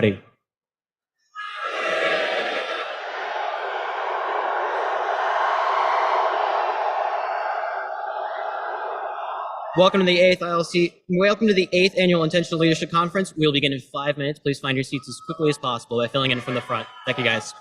Howdy. Welcome to the eighth annual Intentional Leadership Conference. We'll begin in 5 minutes. Please find your seats as quickly as possible by filling in from the front. Thank you, guys.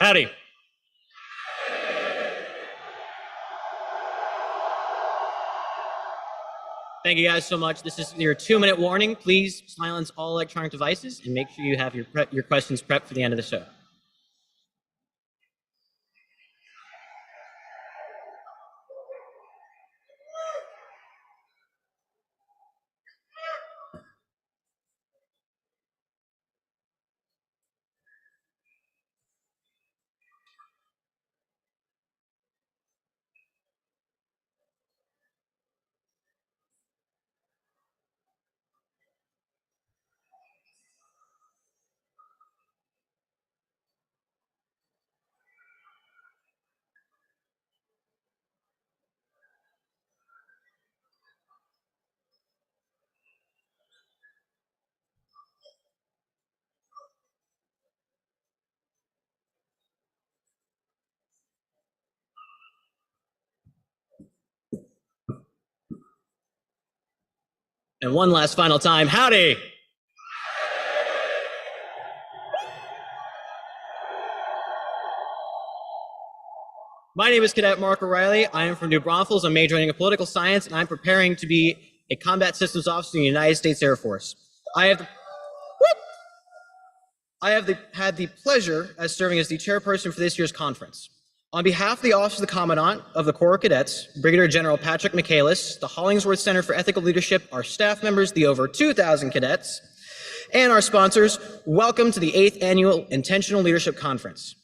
Howdy. Thank you guys so much. This is your 2-minute warning. Please silence all electronic devices and make sure you have your questions prepped for the end of the show. And one last final time, howdy. My name is Cadet Mark O'Reilly. I am from New Braunfels. I'm majoring in political science, and I'm preparing to be a combat systems officer in the United States Air Force. I have had the pleasure as serving as the chairperson for this year's conference. On behalf of the Office of the Commandant of the Corps of Cadets, Brigadier General Patrick Michaelis, the Hollingsworth Center for Ethical Leadership, our staff members, the over 2,000 cadets, and our sponsors, welcome to the 8th Annual Intentional Leadership Conference.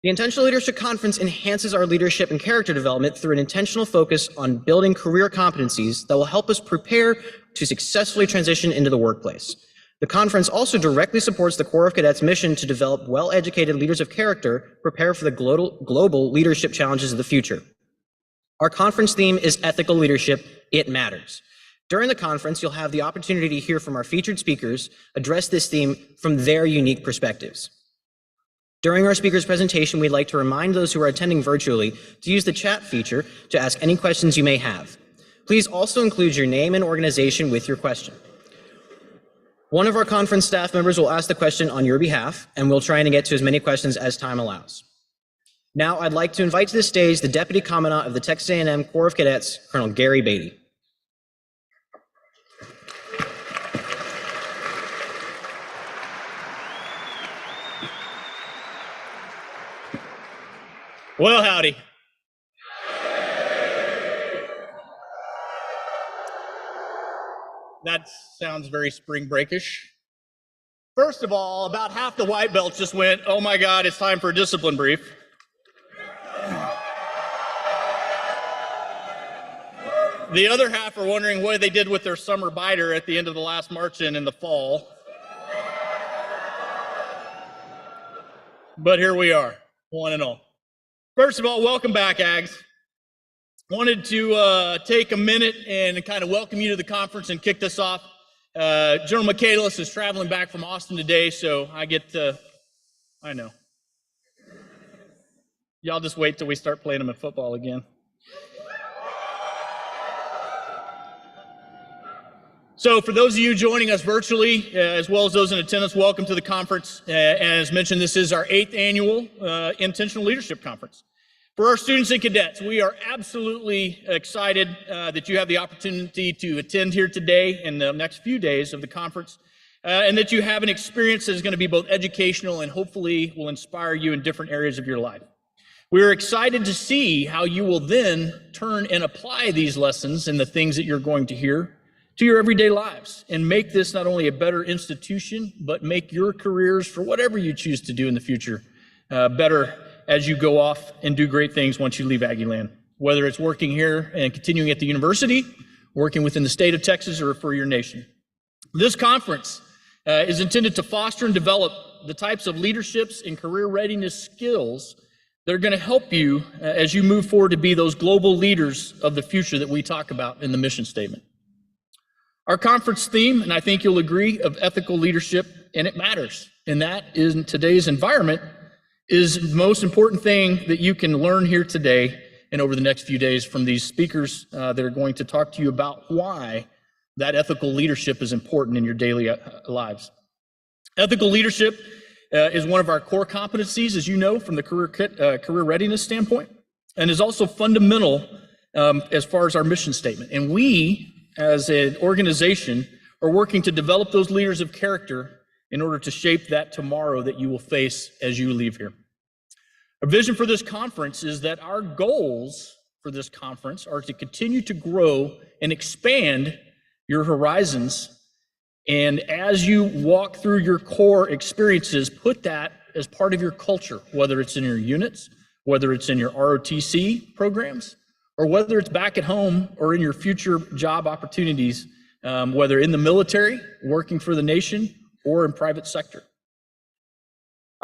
The Intentional Leadership Conference enhances our leadership and character development through an intentional focus on building career competencies that will help us prepare to successfully transition into the workplace. The conference also directly supports the Corps of Cadets' mission to develop well-educated leaders of character, prepare for the global leadership challenges of the future. Our conference theme is Ethical Leadership, It Matters. During the conference, you'll have the opportunity to hear from our featured speakers address this theme from their unique perspectives. During our speaker's presentation, we'd like to remind those who are attending virtually to use the chat feature to ask any questions you may have. Please also include your name and organization with your question. One of our conference staff members will ask the question on your behalf, and we'll try and get to as many questions as time allows. Now, I'd like to invite to the stage the Deputy Commandant of the Texas A&M Corps of Cadets, Colonel Gary Beatty. Well, howdy. That sounds very spring breakish. First of all, about half the white belts just went, "Oh my God, it's time for a discipline brief." The other half are wondering what they did with their summer biter at the end of the last march-in the fall. But here we are, one and all. First of all, welcome back, Ags. Wanted to take a minute and kind of welcome you to the conference and kick this off. General Michaelis is traveling back from Austin today, so I get to, I know. Y'all just wait till we start playing them in football again. So for those of you joining us virtually, as well as those in attendance, welcome to the conference. As mentioned, this is our 8th annual Intentional Leadership Conference. For our students and cadets, we are absolutely excited that you have the opportunity to attend here today and the next few days of the conference, and that you have an experience that is going to be both educational and hopefully will inspire you in different areas of your life. We are excited to see how you will then turn and apply these lessons and the things that you're going to hear to your everyday lives and make this not only a better institution, but make your careers for whatever you choose to do in the future better as you go off and do great things once you leave Aggieland, whether it's working here and continuing at the university, working within the state of Texas, or for your nation. This conference is intended to foster and develop the types of leaderships and career readiness skills that are going to help you as you move forward to be those global leaders of the future that we talk about in the mission statement. Our conference theme, and I think you'll agree, of ethical leadership, and it matters. And that is, in today's environment, is the most important thing that you can learn here today and over the next few days from these speakers that are going to talk to you about why that ethical leadership is important in your daily lives. Ethical leadership is one of our core competencies, as you know, from the career readiness standpoint, and is also fundamental as far as our mission statement. And we, as an organization, are working to develop those leaders of character in order to shape that tomorrow that you will face as you leave here. Our vision for this conference is that our goals for this conference are to continue to grow and expand your horizons. And as you walk through your core experiences, put that as part of your culture, whether it's in your units, whether it's in your ROTC programs, or whether it's back at home or in your future job opportunities, whether in the military, working for the nation, or in private sector.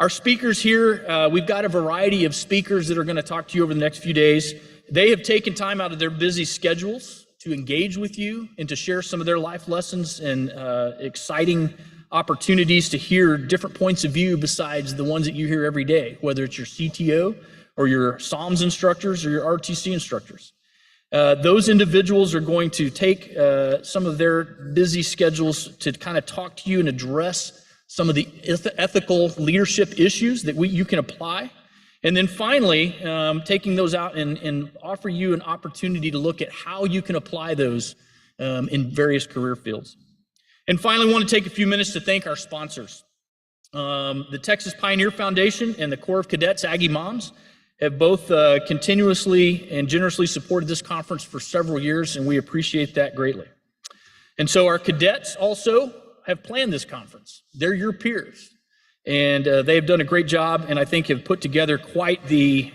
Our speakers here, we've got a variety of speakers that are going to talk to you over the next few days. They have taken time out of their busy schedules to engage with you and to share some of their life lessons and exciting opportunities to hear different points of view besides the ones that you hear every day, whether it's your CTO or your SOMS instructors or your RTC instructors. Those individuals are going to take some of their busy schedules to kind of talk to you and address some of the ethical leadership issues that you can apply. And then finally, taking those out and offer you an opportunity to look at how you can apply those in various career fields. And finally, I want to take a few minutes to thank our sponsors. The Texas Pioneer Foundation and the Corps of Cadets Aggie Moms have both continuously and generously supported this conference for several years, and we appreciate that greatly. And so our cadets also have planned this conference. They're your peers, and they have done a great job, and I think have put together quite the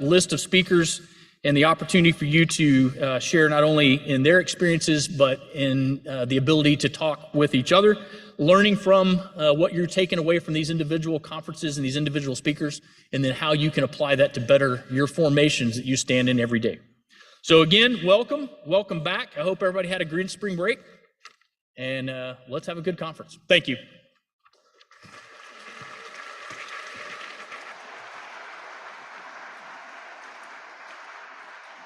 list of speakers and the opportunity for you to share not only in their experiences, but in the ability to talk with each other, learning from what you're taking away from these individual conferences and these individual speakers, and then how you can apply that to better your formations that you stand in every day. So again, welcome back. I hope everybody had a great spring break, and let's have a good conference. Thank you.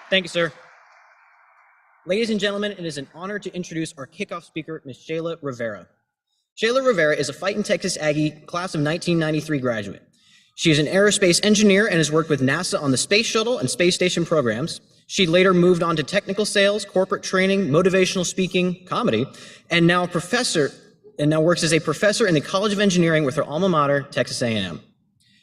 Thank you, sir. Ladies and gentlemen, it is an honor to introduce our kickoff speaker, Ms. Shayla Rivera. Shayla Rivera is a Fightin' Texas Aggie class of 1993 graduate. She is an aerospace engineer and has worked with NASA on the Space Shuttle and Space Station programs. She later moved on to technical sales, corporate training, motivational speaking, comedy, and now works as a professor in the College of Engineering with her alma mater, Texas A&M.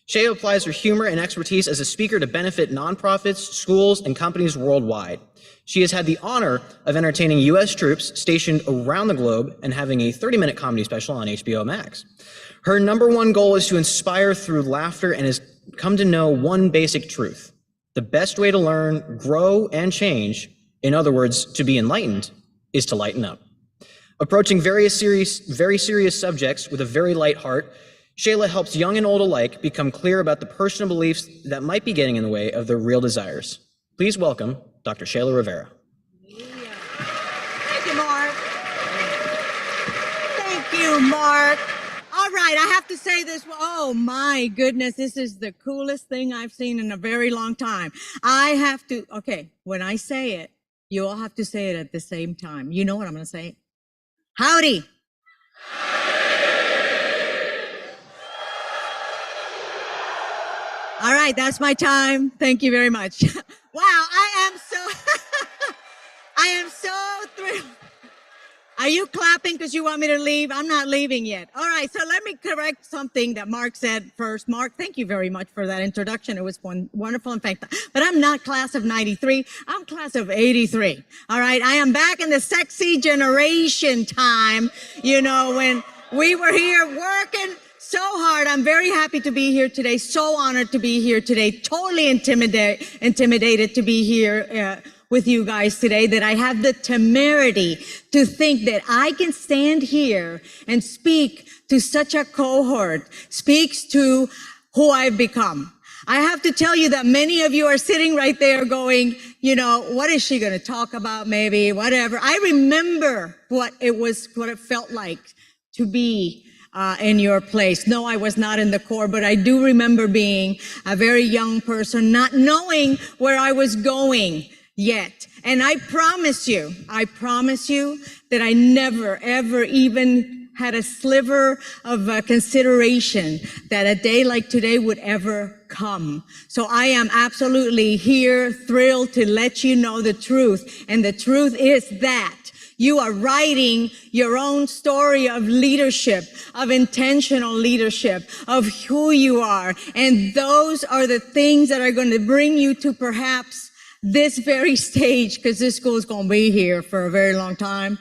Shayla applies her humor and expertise as a speaker to benefit nonprofits, schools, and companies worldwide. She has had the honor of entertaining U.S. troops stationed around the globe and having a 30-minute comedy special on HBO Max. Her number one goal is to inspire through laughter and has come to know one basic truth. The best way to learn, grow, and change, in other words, to be enlightened, is to lighten up. Approaching very serious subjects with a very light heart, Shayla helps young and old alike become clear about the personal beliefs that might be getting in the way of their real desires. Please welcome Dr. Shayla Rivera. Thank you, Mark. Thank you, Mark. All right, I have to say this. Oh my goodness, this is the coolest thing I've seen in a very long time. Okay, when I say it, you all have to say it at the same time. You know what I'm going to say? Howdy. All right, that's my time. Thank you very much. Wow, I am so thrilled. Are you clapping because you want me to leave? I'm not leaving yet. All right, so let me correct something that Mark said first. Mark, thank you very much for that introduction. It was wonderful. In fact, but I'm not class of 93. I'm class of 83. All right, I am back in the sexy generation time, when we were here working so hard. I'm very happy to be here today. So honored to be here today. Totally intimidated to be here with you guys today, that I have the temerity to think that I can stand here and speak to such a cohort, speaks to who I've become. I have to tell you that many of you are sitting right there going, what is she going to talk about? Maybe, whatever. I remember what it felt like to be in your place. No, I was not in the Corps, but I do remember being a very young person, not knowing where I was going yet. And I promise you that I never, ever even had a sliver of consideration that a day like today would ever come. So I am absolutely here, thrilled to let you know the truth. And the truth is that you are writing your own story of leadership, of intentional leadership, of who you are. And those are the things that are going to bring you to perhaps this very stage, because this school is going to be here for a very long time.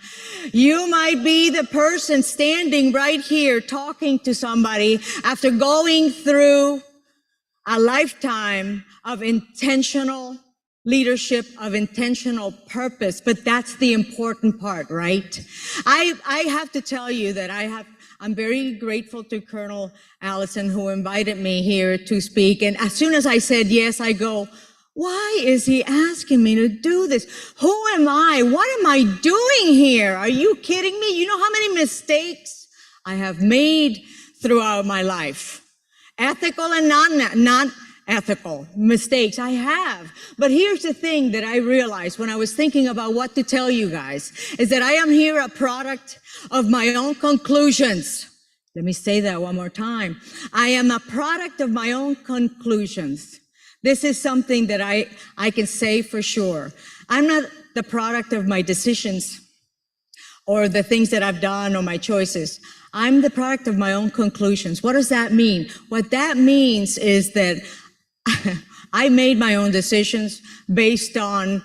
You might be the person standing right here talking to somebody after going through a lifetime of intentional leadership, of intentional purpose. But that's the important part, right? I have to tell you that I'm very grateful to Colonel Allison, who invited me here to speak. And as soon as I said yes, I go, why is he asking me to do this? Who am I? What am I doing here? Are you kidding me? You know how many mistakes I have made throughout my life? Ethical and not ethical mistakes I have. But here's the thing that I realized when I was thinking about what to tell you guys, is that I am here a product of my own conclusions. Let me say that one more time. I am a product of my own conclusions. This is something that I can say for sure. I'm not the product of my decisions or the things that I've done or my choices. I'm the product of my own conclusions. What does that mean? What that means is that I made my own decisions based on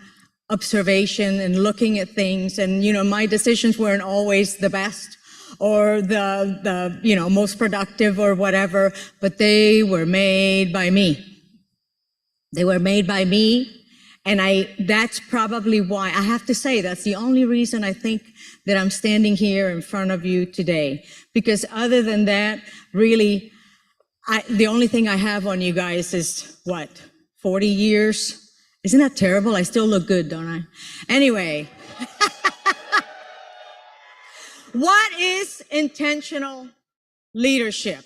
observation and looking at things. And, my decisions weren't always the best or the most productive or whatever, but they were made by me. They were made by me, and that's probably why, I have to say, that's the only reason I think that I'm standing here in front of you today. Because other than that, really, the only thing I have on you guys is, 40 years? Isn't that terrible? I still look good, don't I? Anyway. What is intentional leadership,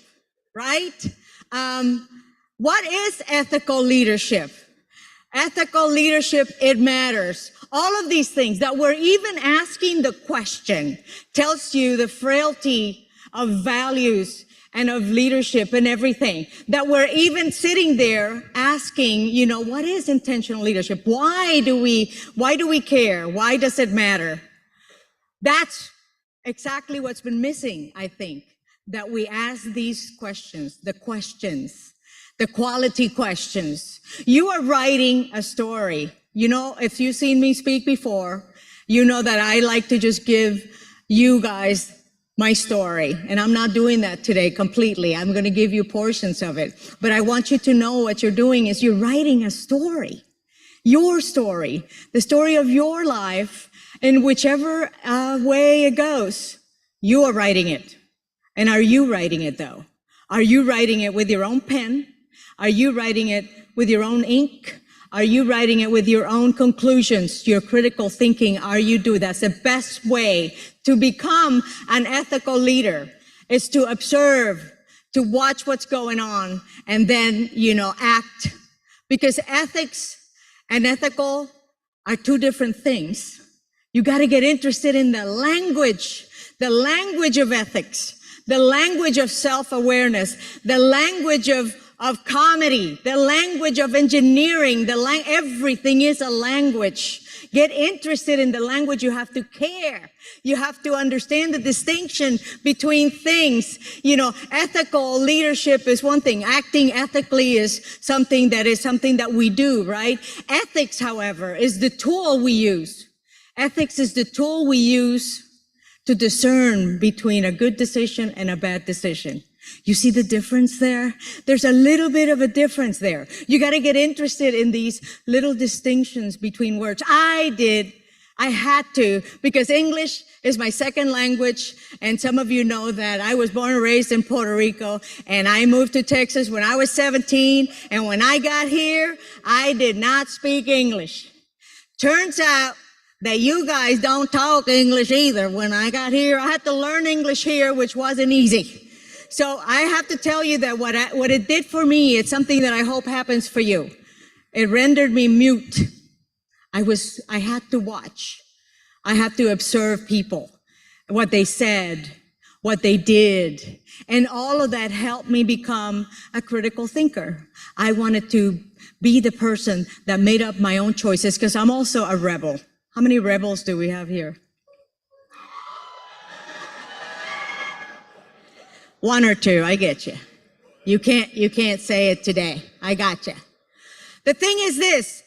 right? What is ethical leadership? Ethical leadership, it matters. All of these things that we're even asking the question tells you the frailty of values and of leadership and everything, that we're even sitting there asking, what is intentional leadership? Why do we care? Why does it matter? That's exactly what's been missing, I think, that we ask these questions, the quality questions. You are writing a story. If you've seen me speak before, you know that I like to just give you guys my story. And I'm not doing that today completely. I'm going to give you portions of it. But I want you to know what you're doing is you're writing a story. Your story, the story of your life, in whichever way it goes, you are writing it. And are you writing it though? Are you writing it with your own pen? Are you writing it with your own ink? Are you writing it with your own conclusions, your critical thinking? Are you doing that's the best way to become an ethical leader, is to observe, to watch what's going on, and then, act. Because ethics and ethical are two different things. You got to get interested in the language of ethics, the language of self-awareness, the language of comedy, the language of engineering, everything is a language. Get interested in the language. You have to care. You have to understand the distinction between things. Ethical leadership is one thing. Acting ethically is something that we do, right? Ethics, however, is the tool we use. Ethics is the tool we use to discern between a good decision and a bad decision. You see the difference there? There's a little bit of a difference there. You got to get interested in these little distinctions between words. I had to, because English is my second language. And some of you know that I was born and raised in Puerto Rico, and I moved to Texas when I was 17. And when I got here, I did not speak English. Turns out that you guys don't talk English either. When I got here, I had to learn English here, which wasn't easy. So I have to tell you that what it did for me, it's something that I hope happens for you. It rendered me mute. I had to watch. I had to observe people, what they said, what they did. And all of that helped me become a critical thinker. I wanted to be the person that made up my own choices, because I'm also a rebel. How many rebels do we have here? One or two, I get you. You can't say it today. I got you. The thing is this.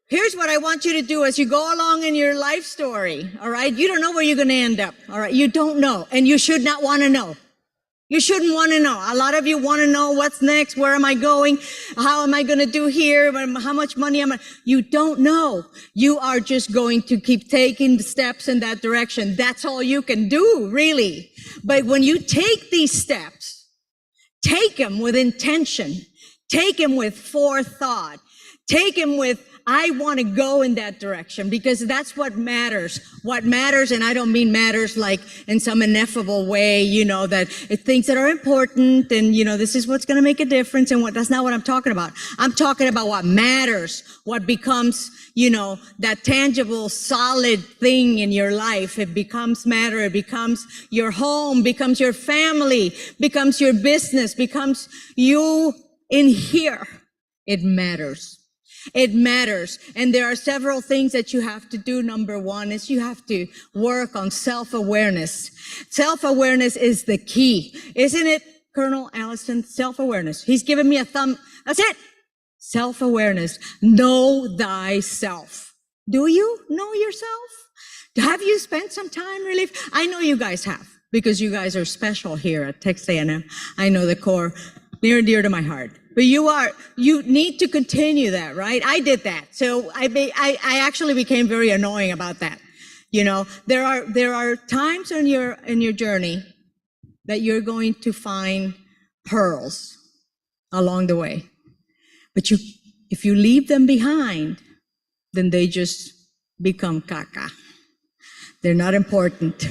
Here's what I want you to do as you go along in your life story, all right? You don't know where you're going to end up, all right? You don't know, and you should not want to know. You shouldn't want to know. A lot of you want to know what's next, where am I going, how am I going to do here, how much money you don't know. You are just going to keep taking steps in that direction. That's all you can do, really. But when you take these steps, take them with intention, take them with forethought, take them with, I want to go in that direction, because that's what matters. What matters, and I don't mean matters like in some ineffable way, that it's things that are important and, this is what's going to make a difference, and that's not what I'm talking about. I'm talking about what matters, what becomes, that tangible, solid thing in your life. It becomes matter. It becomes your home, becomes your family, becomes your business, becomes you in here. It matters. It matters. And there are several things that you have to do. Number one is you have to work on self-awareness. Self-awareness is the key. Isn't it, Colonel Allison? Self-awareness. He's given me a thumb. That's it. Self-awareness. Know thyself. Do you know yourself? Have you spent some time really? I know you guys have, because you guys are special here at Texas A&M. I know the core near and dear to my heart. But you need to continue that, right? I did that. So I actually became very annoying about that. There are times in your journey that you're going to find pearls along the way. But if you leave them behind, then they just become caca. They're not important.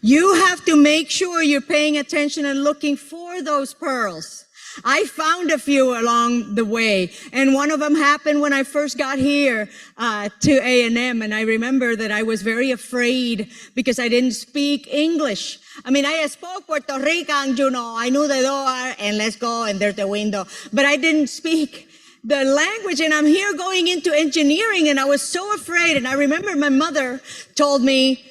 You have to make sure you're paying attention and looking for those pearls. I found a few along the way, and one of them happened when I first got here to A&M, and I remember that I was very afraid because I didn't speak English. I mean, I spoke Puerto Rican, you know, I knew the door and let's go and there's the window, but I didn't speak the language, and I'm here going into engineering, and I was so afraid. And I remember my mother told me,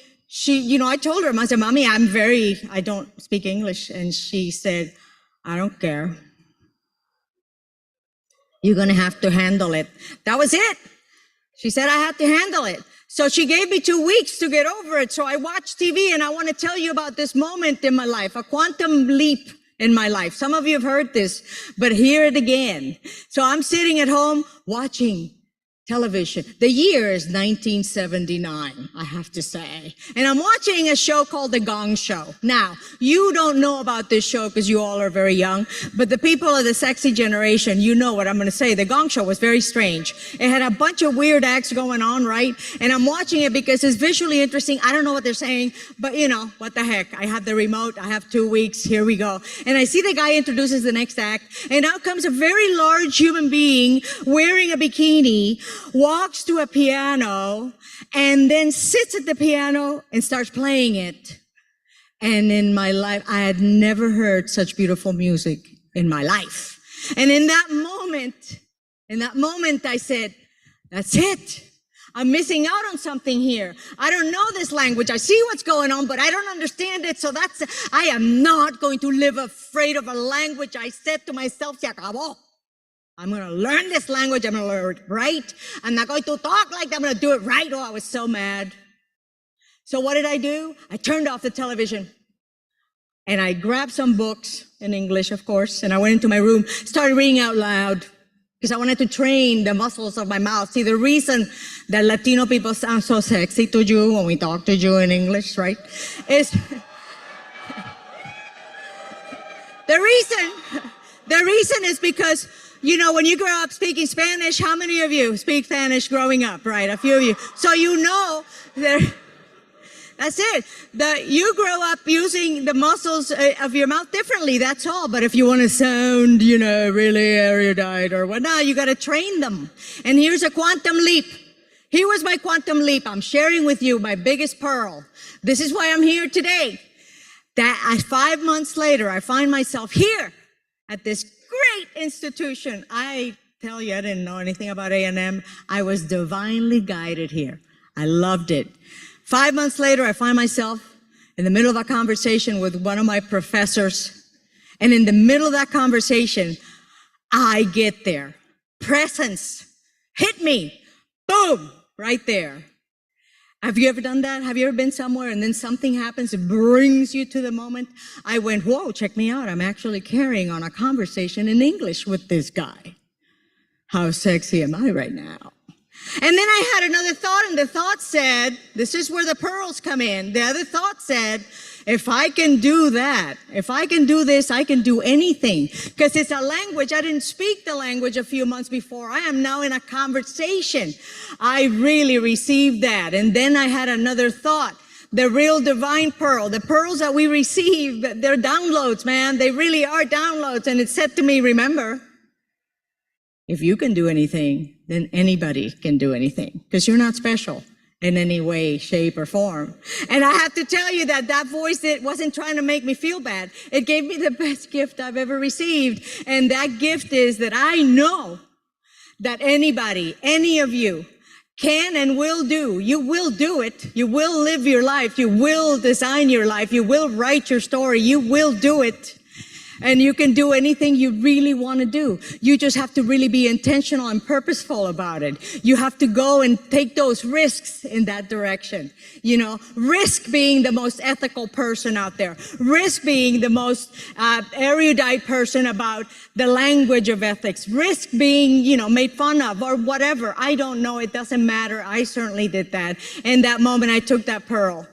I told her, I said, Mommy, I don't speak English. And she said, I don't care. You're going to have to handle it. That was it. She said I had to handle it. So she gave me 2 weeks to get over it. So I watched TV, and I want to tell you about this moment in my life, a quantum leap in my life. Some of you have heard this, but hear it again. So I'm sitting at home watching television. The year is 1979, I have to say. And I'm watching a show called The Gong Show. Now, you don't know about this show because you all are very young, but the people of the sexy generation, you know what I'm going to say. The Gong Show was very strange. It had a bunch of weird acts going on, right? And I'm watching it because it's visually interesting. I don't know what they're saying, but what the heck? I have the remote. I have 2 weeks. Here we go. And I see the guy introduces the next act, and out comes a very large human being wearing a bikini, walks to a piano, and then sits at the piano and starts playing it. And in my life, I had never heard such beautiful music in my life. And in that moment, I said, that's it. I'm missing out on something here. I don't know this language. I see what's going on, but I don't understand it. So I am not going to live afraid of a language. I said to myself, se acabó. I'm going to learn this language. I'm going to learn it right. I'm not going to talk like that. I'm going to do it right. Oh, I was so mad. So what did I do? I turned off the television and I grabbed some books in English, of course, and I went into my room, started reading out loud because I wanted to train the muscles of my mouth. See, the reason that Latino people sound so sexy to you when we talk to you in English, right, is the reason is because when you grow up speaking Spanish, how many of you speak Spanish growing up, right? A few of you. So that's it. You grow up using the muscles of your mouth differently, that's all. But if you want to sound, really erudite or whatnot, you got to train them. And here's a quantum leap. Here was my quantum leap. I'm sharing with you my biggest pearl. This is why I'm here today. 5 months later, I find myself here at this great institution. I tell you, I didn't know anything about A&M. I was divinely guided here. I loved it. 5 months later, I find myself in the middle of a conversation with one of my professors. And in the middle of that conversation, I get there. Presence hit me. Boom, right there. Have you ever done that? Have you ever been somewhere and then something happens, it brings you to the moment? I went, whoa, check me out. I'm actually carrying on a conversation in English with this guy. How sexy am I right now? And then I had another thought, and the thought said, this is where the pearls come in. The other thought said, if I can do that, if I can do this, I can do anything. Because it's a language. I didn't speak the language a few months before. I am now in a conversation. I really received that. And then I had another thought. The real divine pearl, the pearls that we receive, they're downloads, man. They really are downloads. And it said to me, remember, if you can do anything, then anybody can do anything. Because you're not special in any way, shape, or form. And I have to tell you that voice, it wasn't trying to make me feel bad. It gave me the best gift I've ever received. And that gift is that I know that anybody, any of you, can and will do. You will do it. You will live your life. You will design your life. You will write your story. You will do it. And you can do anything you really want to do. You just have to really be intentional and purposeful about it. You have to go and take those risks in that direction. Risk being the most ethical person out there. Risk being the most erudite person about the language of ethics. Risk being, made fun of or whatever. I don't know. It doesn't matter. I certainly did that. In that moment, I took that pearl.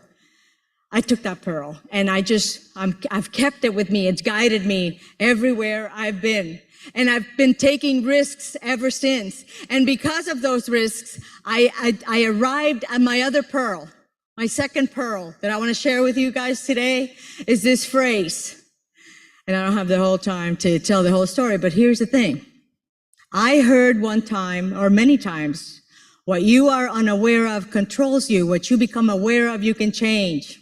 And I've kept it with me. It's guided me everywhere I've been. And I've been taking risks ever since. And because of those risks, I arrived at my other pearl. My second pearl that I want to share with you guys today is this phrase. And I don't have the whole time to tell the whole story, but here's the thing. I heard one time, or many times, what you are unaware of controls you. What you become aware of, you can change.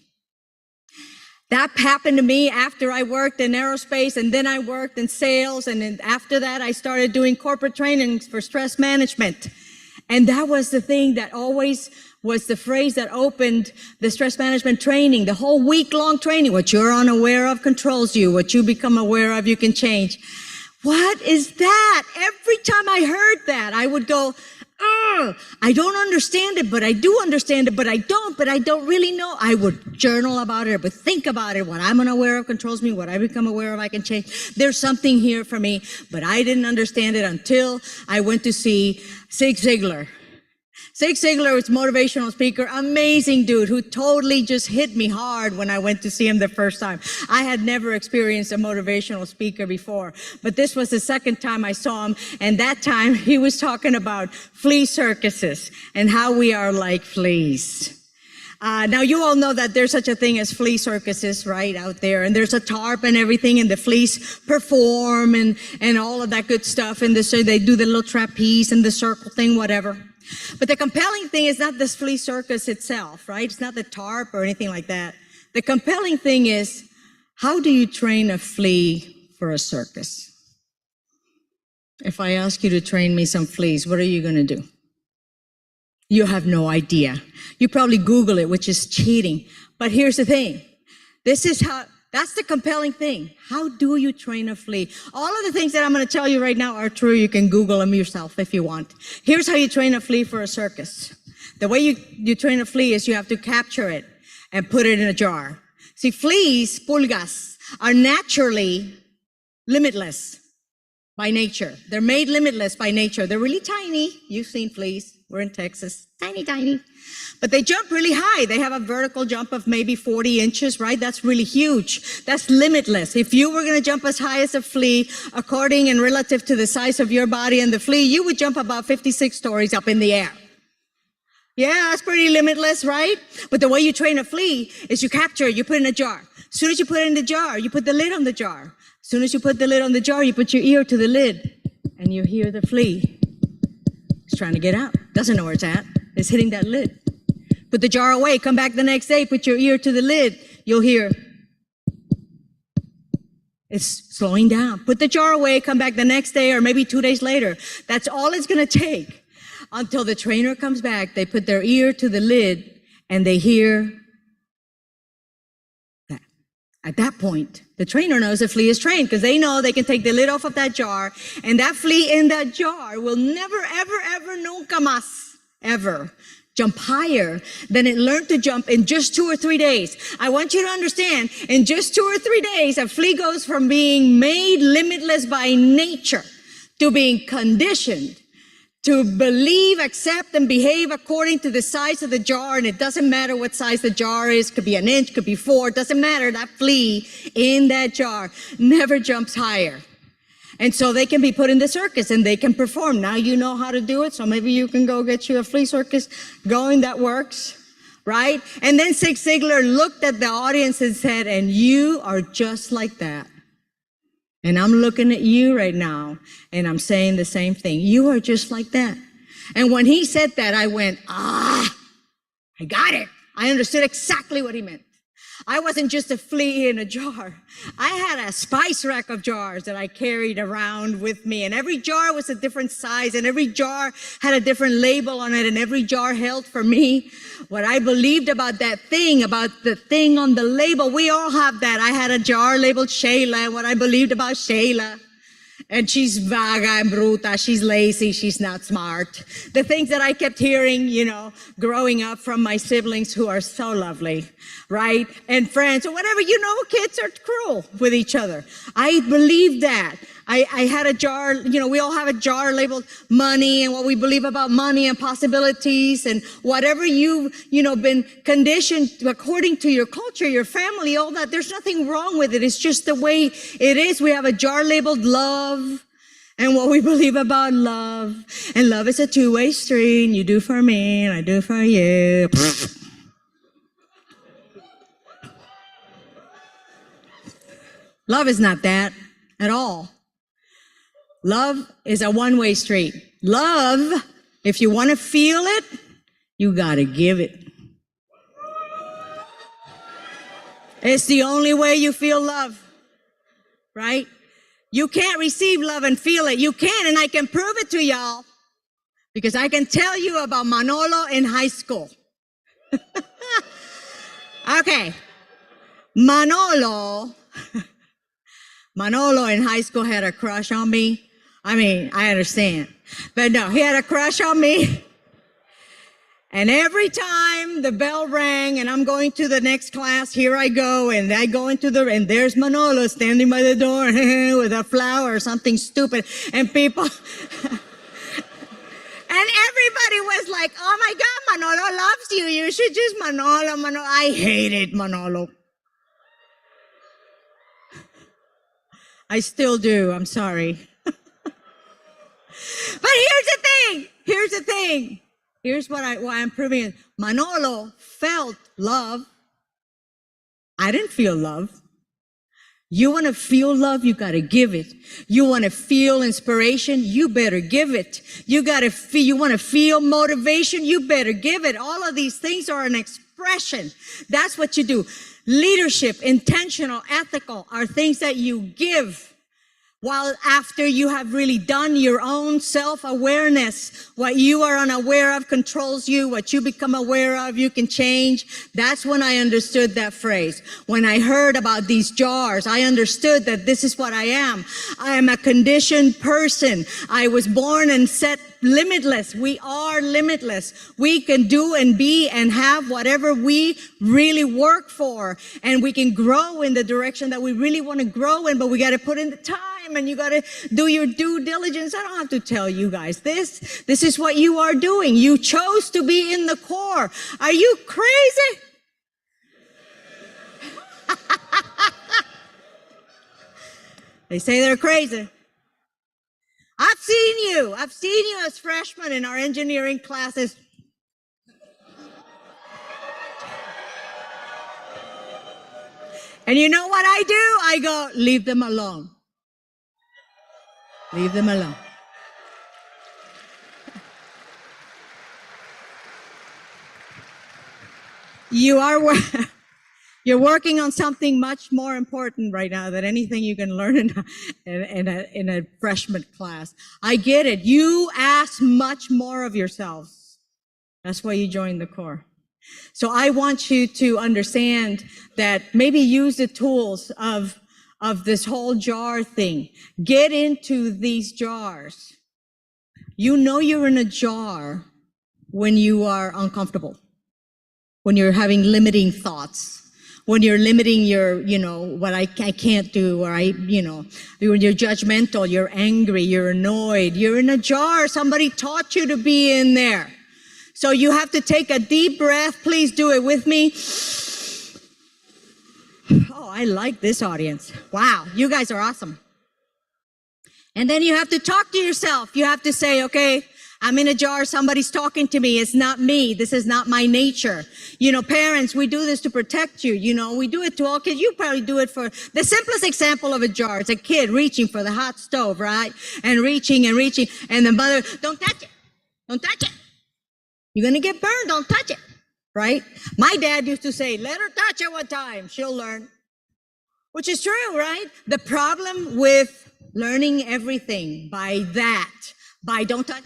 That happened to me after I worked in aerospace, and then I worked in sales, and then after that I started doing corporate trainings for stress management. And that was the thing that always was the phrase that opened the stress management training, the whole week-long training. What you're unaware of controls you. What you become aware of, you can change. What is that? Every time I heard that, I would go, I don't understand it, but I do understand it, but I don't really know. I would journal about it, but think about it. What I'm unaware of controls me. What I become aware of, I can change. There's something here for me, but I didn't understand it until I went to see Zig Ziglar. Zig Ziglar is a motivational speaker, amazing dude who totally just hit me hard when I went to see him the first time. I had never experienced a motivational speaker before, but this was the second time I saw him, and that time he was talking about flea circuses and how we are like fleas. Now you all know that there's such a thing as flea circuses, right, out there, and there's a tarp and everything, and the fleas perform and all of that good stuff, and so they do the little trapeze and the circle thing, whatever. But the compelling thing is not this flea circus itself, right? It's not the tarp or anything like that. The compelling thing is, how do you train a flea for a circus? If I ask you to train me some fleas, what are you going to do? You have no idea. You probably Google it, which is cheating. But here's the thing. That's the compelling thing. How do you train a flea? All of the things that I'm going to tell you right now are true. You can Google them yourself if you want. Here's how you train a flea for a circus. The way you train a flea is you have to capture it and put it in a jar. See, fleas, pulgas, are naturally limitless by nature. They're made limitless by nature. They're really tiny. You've seen fleas. We're in Texas. Tiny, tiny. But they jump really high. They have a vertical jump of maybe 40 inches, right? That's really huge. That's limitless. If you were going to jump as high as a flea, according and relative to the size of your body and the flea, you would jump about 56 stories up in the air. Yeah, that's pretty limitless, right? But the way you train a flea is you capture it, you put it in a jar. As soon as you put it in the jar, you put the lid on the jar. As soon as you put the lid on the jar, you put your ear to the lid, and you hear the flea. It's trying to get out. Doesn't know where it's at. It's hitting that lid. Put the jar away. Come back the next day. Put your ear to the lid. You'll hear it's slowing down. Put the jar away. Come back the next day or maybe 2 days later. That's all it's going to take until the trainer comes back. They put their ear to the lid and they hear that. At that point, the trainer knows the flea is trained because they know they can take the lid off of that jar, and that flea in that jar will never, ever, nunca más, ever jump higher than it learned to jump in just 2 or 3 days. I want you to understand, in just 2 or 3 days, a flea goes from being made limitless by nature to being conditioned to believe, accept, and behave according to the size of the jar. And it doesn't matter what size the jar is. Could be an inch, could be 4. It doesn't matter. That flea in that jar never jumps higher. And so they can be put in the circus and they can perform. Now you know how to do it, so maybe you can go get you a flea circus going that works, right? And then Zig Ziglar looked at the audience and said, and you are just like that. And I'm looking at you right now, and I'm saying the same thing. You are just like that. And when he said that, I went, I got it. I understood exactly what he meant. I wasn't just a flea in a jar. I had a spice rack of jars that I carried around with me, and every jar was a different size, and every jar had a different label on it, and every jar held for me what I believed about that thing, about the thing on the label. We all have that. I had a jar labeled Shayla, and what I believed about Shayla. And she's vaga and bruta, she's lazy, she's not smart. The things that I kept hearing, growing up from my siblings who are so lovely, right? And friends or whatever, kids are cruel with each other. I believed that. I had a jar, we all have a jar labeled money and what we believe about money and possibilities and whatever you've, been conditioned according to your culture, your family, all that. There's nothing wrong with it. It's just the way it is. We have a jar labeled love and what we believe about love. And love is a two-way street. You do for me and I do for you. Love is not that at all. Love is a one-way street. Love, if you want to feel it, you got to give it. It's the only way you feel love, right? You can't receive love and feel it. You can, and I can prove it to y'all because I can tell you about Manolo in high school. Okay. Manolo in high school had a crush on me. I mean, I understand. But no, he had a crush on me. And every time the bell rang and I'm going to the next class, here I go, and I go into and there's Manolo standing by the door with a flower or something stupid, and people, and everybody was like, oh my God, Manolo loves you. You should just Manolo. I hated Manolo. I still do. I'm sorry. But here's the thing. Here's why I'm proving it. Manolo felt love. I didn't feel love. You want to feel love, you got to give it. You want to feel inspiration, you better give it. You want to feel motivation, you better give it. All of these things are an expression. That's what you do. Leadership, intentional, ethical, are things that you give. While after you have really done your own self-awareness, what you are unaware of controls you, what you become aware of, you can change. That's when I understood that phrase. When I heard about these jars, I understood that this is what I am. I am a conditioned person. I was born and set limitless. We are limitless. We can do and be and have whatever we really work for. And we can grow in the direction that we really want to grow in, but we got to put in the time. And you got to do your due diligence. I don't have to tell you guys this. This is what you are doing. You chose to be in the core. Are you crazy? They say they're crazy. I've seen you as freshmen in our engineering classes. And you know what I do? I go, leave them alone. Leave them alone. You're working on something much more important right now than anything you can learn in a freshman class. I get it. You ask much more of yourselves. That's why you joined the Corps. So I want you to understand that maybe use the tools of this whole jar thing. Get into these jars. You know you're in a jar when you are uncomfortable, when you're having limiting thoughts, when you're limiting your, what I can't do, or when you're judgmental, you're angry, you're annoyed, you're in a jar. Somebody taught you to be in there. So you have to take a deep breath. Please do it with me. Oh, I like this audience. Wow, you guys are awesome. And then you have to talk to yourself. You have to say, okay, I'm in a jar. Somebody's talking to me. It's not me. This is not my nature. Parents, we do this to protect you. We do it to all kids. You probably do it for the simplest example of a jar. It's a kid reaching for the hot stove, right? And reaching. And the mother, don't touch it. Don't touch it. You're going to get burned. Don't touch it. Right? My dad used to say, let her touch it one time. She'll learn. Which is true, right? The problem with learning everything by don't touch,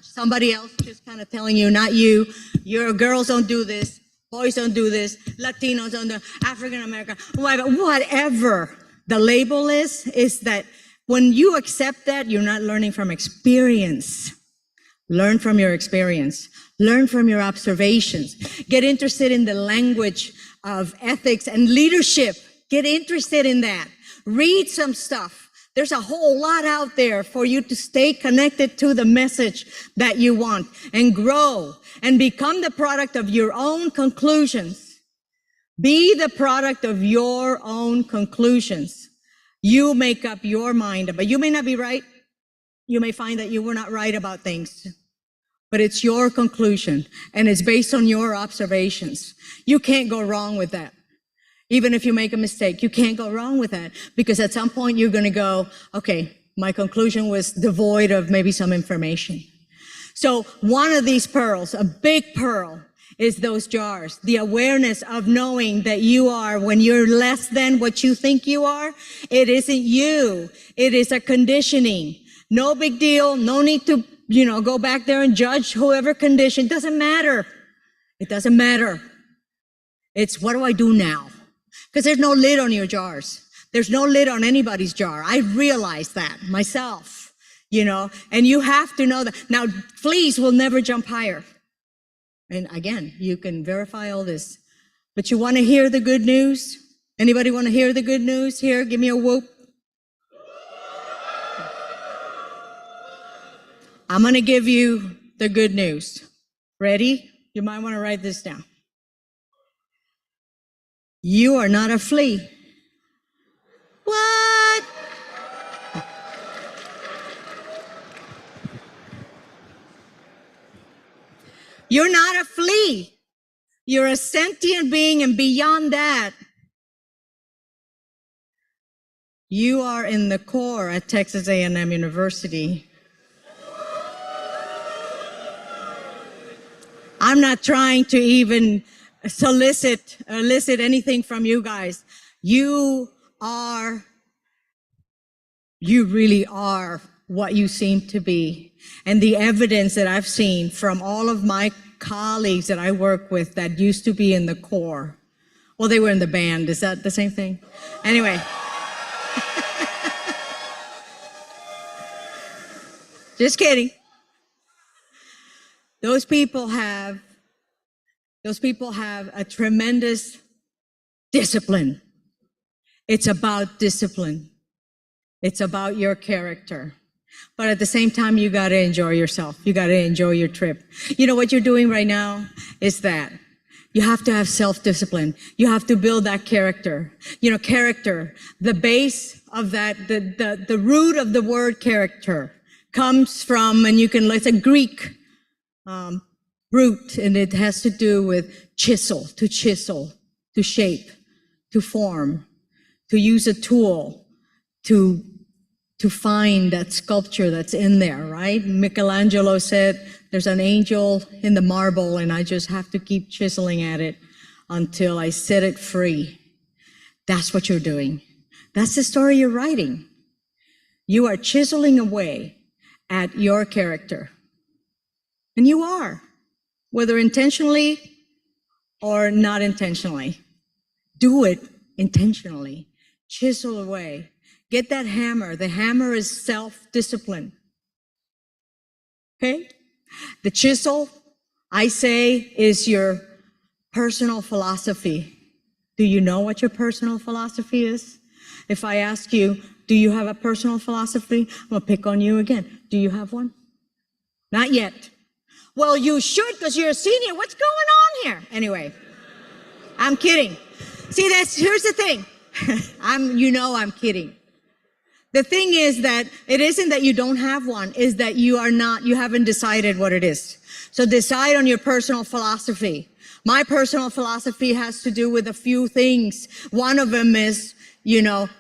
somebody else just kind of telling you, not you, your girls don't do this, boys don't do this, Latinos don't do, African American, whatever the label is that when you accept that, you're not learning from experience. Learn from your experience. Learn from your observations. Get interested in the language of ethics and leadership. Get interested in that. Read some stuff. There's a whole lot out there for you to stay connected to the message that you want and grow and become the product of your own conclusions. Be the product of your own conclusions. You make up your mind, but you may not be right. You may find that you were not right about things, but it's your conclusion and it's based on your observations. You can't go wrong with that. Even if you make a mistake, you can't go wrong with that because at some point you're going to go, okay, my conclusion was devoid of maybe some information. So one of these pearls, a big pearl, is those jars. The awareness of knowing that you are, when you're less than what you think you are, it isn't you. It is a conditioning. No big deal. No need to, go back there and judge whoever conditioned. Doesn't matter. It doesn't matter. It's what do I do now? Because there's no lid on your jars. There's no lid on anybody's jar. I realize that myself, and you have to know that. Now, fleas will never jump higher. And again, you can verify all this. But you want to hear the good news? Anybody want to hear the good news here? Give me a whoop. I'm going to give you the good news. Ready? You might want to write this down. You are not a flea. What? You're not a flea. You're a sentient being, and beyond that, you are in the core at Texas A&M University. I'm not trying to even elicit anything from you guys. You really are what you seem to be. And the evidence that I've seen from all of my colleagues that I work with that used to be in the core, well, they were in the band. Is that the same thing? Anyway. Just kidding. Those people have a tremendous discipline. It's about discipline. It's about your character. But at the same time, you got to enjoy yourself. You got to enjoy your trip. What you're doing right now is that you have to have self-discipline. You have to build that character. Character, the base of that, the root of the word character comes from, and it's a Greek root, and it has to do with chisel, to shape, to form, to use a tool, to find that sculpture that's in there, right? Michelangelo said, there's an angel in the marble, and I just have to keep chiseling at it until I set it free. That's what you're doing. That's the story you're writing. You are chiseling away at your character. And you are, whether intentionally or not intentionally. Do it intentionally. Chisel away. Get that hammer. The hammer is self-discipline. Okay? The chisel, I say, is your personal philosophy. Do you know what your personal philosophy is? If I ask you, do you have a personal philosophy? I'm going to pick on you again. Do you have one? Not yet. Well, you should, because you're a senior. What's going on here? Anyway, I'm kidding. See, here's the thing. I'm kidding. The thing is that it isn't that you don't have one, is that you haven't decided what it is. So decide on your personal philosophy. My personal philosophy has to do with a few things. One of them is,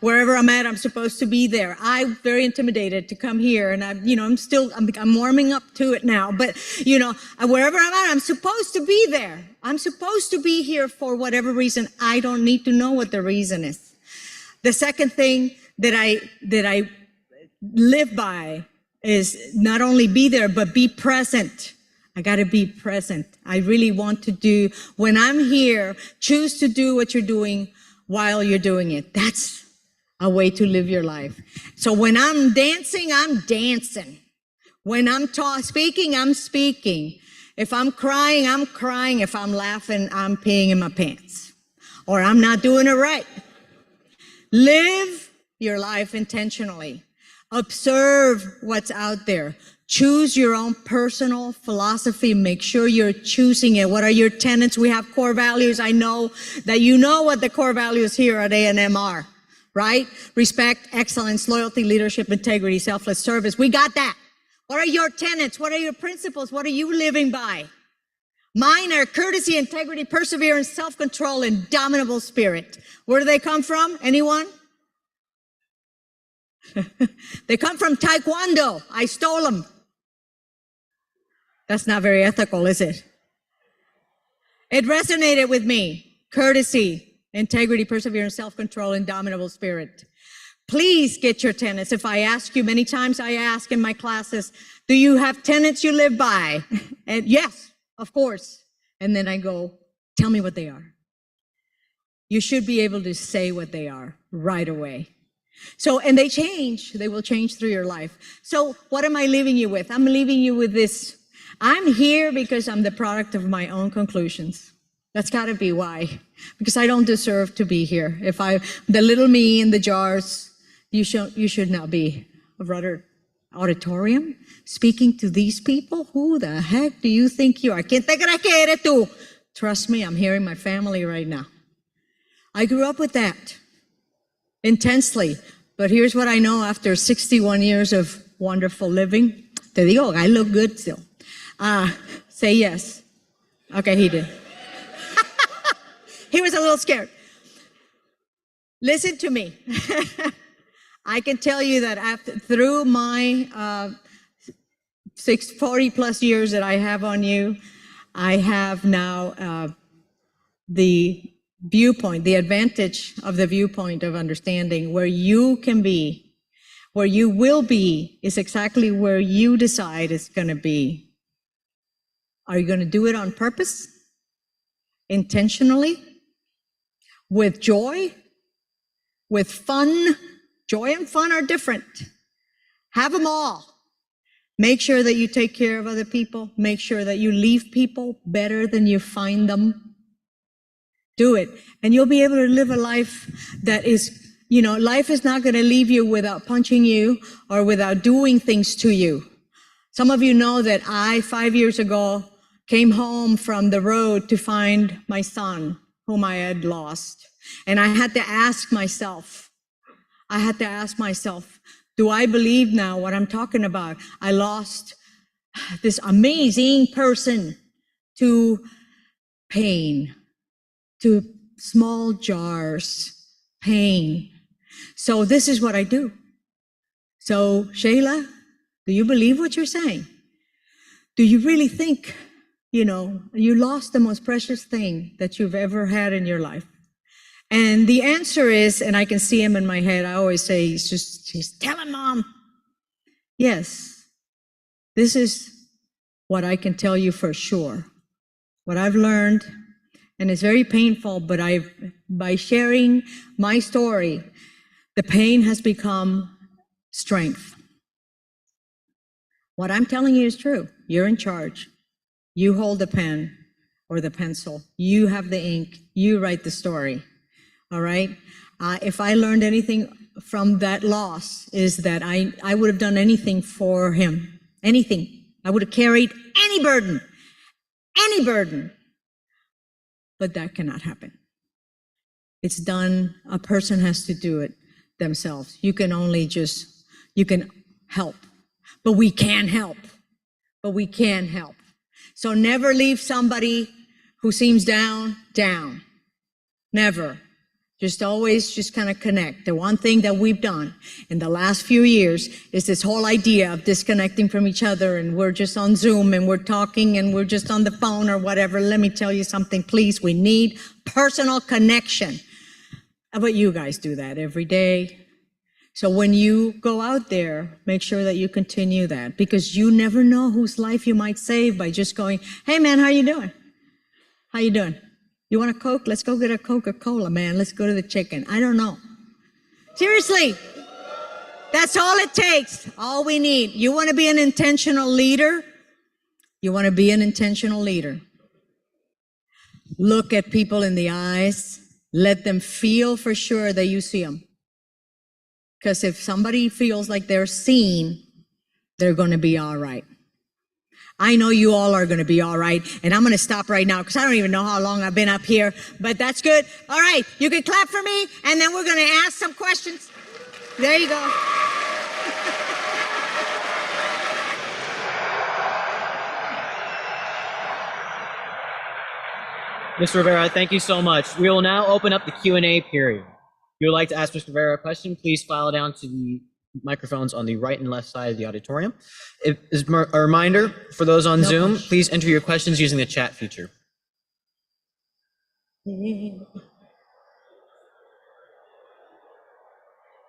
wherever I'm at, I'm supposed to be there. I'm very intimidated to come here, and I'm warming up to it now. But, wherever I'm at, I'm supposed to be there. I'm supposed to be here for whatever reason. I don't need to know what the reason is. The second thing that I live by is not only be there, but be present. I got to be present. I really want to do, when I'm here, choose to do what you're doing while you're doing it. That's a way to live your life. So when I'm dancing, I'm dancing. When I'm speaking, I'm speaking. If I'm crying, I'm crying. If I'm laughing, I'm peeing in my pants. Or I'm not doing it right. Live your life intentionally. Observe what's out there. Choose your own personal philosophy. Make sure you're choosing it. What are your tenets? We have core values. I know that you know what the core values here at A&M are, right? Respect, excellence, loyalty, leadership, integrity, selfless service. We got that. What are your tenets? What are your principles? What are you living by? Mine are courtesy, integrity, perseverance, self-control, indomitable spirit. Where do they come from? Anyone? They come from Taekwondo. I stole them. That's not very ethical, is it? It resonated with me. Courtesy, integrity, perseverance, self-control, indomitable spirit. Please get your tenets. If I ask you, many times I ask in my classes, do you have tenets you live by? And yes, of course. And then I go, tell me what they are. You should be able to say what they are right away. So, and they change. They will change through your life. So what am I leaving you with? I'm leaving you with this. I'm here because I'm the product of my own conclusions. That's got to be why. Because I don't deserve to be here. If the little me in the jars, you should not be a Rudder Auditorium speaking to these people. Who the heck do you think you are? ¿Quién te crees que eres tú? Trust me, I'm hearing my family right now. I grew up with that intensely. But here's what I know after 61 years of wonderful living. Te digo, I look good still. Say yes. Okay, he did. He was a little scared. Listen to me. I can tell you that through my 40 plus years that I have on you, I have now the viewpoint, the advantage of the viewpoint of understanding where you can be, where you will be is exactly where you decide it's going to be. Are you going to do it on purpose? Intentionally? With joy? With fun? Joy and fun are different. Have them all. Make sure that you take care of other people. Make sure that you leave people better than you find them. Do it. And you'll be able to live a life that is, life is not going to leave you without punching you or without doing things to you. Some of you know that I, 5 years ago, came home from the road to find my son, whom I had lost. And I had to ask myself, do I believe now what I'm talking about? I lost this amazing person to pain, to small jars, pain. So this is what I do. So Shayla, do you believe what you're saying? Do you really think, you lost the most precious thing that you've ever had in your life? And the answer is, and I can see him in my head, I always say, he's telling Mom. Yes, this is what I can tell you for sure. What I've learned, and it's very painful, but by sharing my story, the pain has become strength. What I'm telling you is true. You're in charge. You hold the pen or the pencil. You have the ink. You write the story. All right? If I learned anything from that loss is that I would have done anything for him. Anything. I would have carried any burden. Any burden. But that cannot happen. It's done. A person has to do it themselves. You can help. But we can help. So never leave somebody who seems down. Never. Just always kind of connect. The one thing that we've done in the last few years is this whole idea of disconnecting from each other, and we're just on Zoom and we're talking and we're just on the phone or whatever. Let me tell you something, please. We need personal connection. But you guys do that every day. So when you go out there, make sure that you continue that, because you never know whose life you might save by just going, hey man, how you doing? How you doing? You want a Coke? Let's go get a Coca-Cola, man. Let's go to the chicken. I don't know. Seriously, that's all it takes. All we need. You want to be an intentional leader? Look at people in the eyes. Let them feel for sure that you see them. Because if somebody feels like they're seen, they're going to be all right. I know you all are going to be all right. And I'm going to stop right now because I don't even know how long I've been up here. But that's good. All right. You can clap for me. And then we're going to ask some questions. There you go. Mr. Rivera, thank you so much. We will now open up the Q&A period. If you would like to ask Mr. Rivera a question, please file down to the microphones on the right and left side of the auditorium. As a reminder, for those on Zoom, please enter your questions using the chat feature.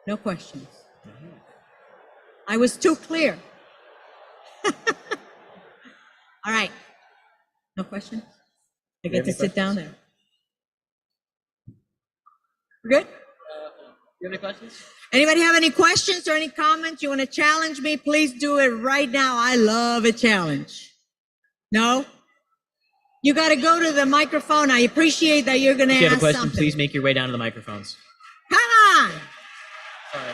No questions. I was too clear. All right. No questions? I get to sit down there. We're good? You have any questions? Anybody have any questions or any comments? You want to challenge me? Please do it right now. I love a challenge. No? You got to go to the microphone. I appreciate that you're going to If you have a ask question, something. please make your way down to the microphones. Come on. Sorry.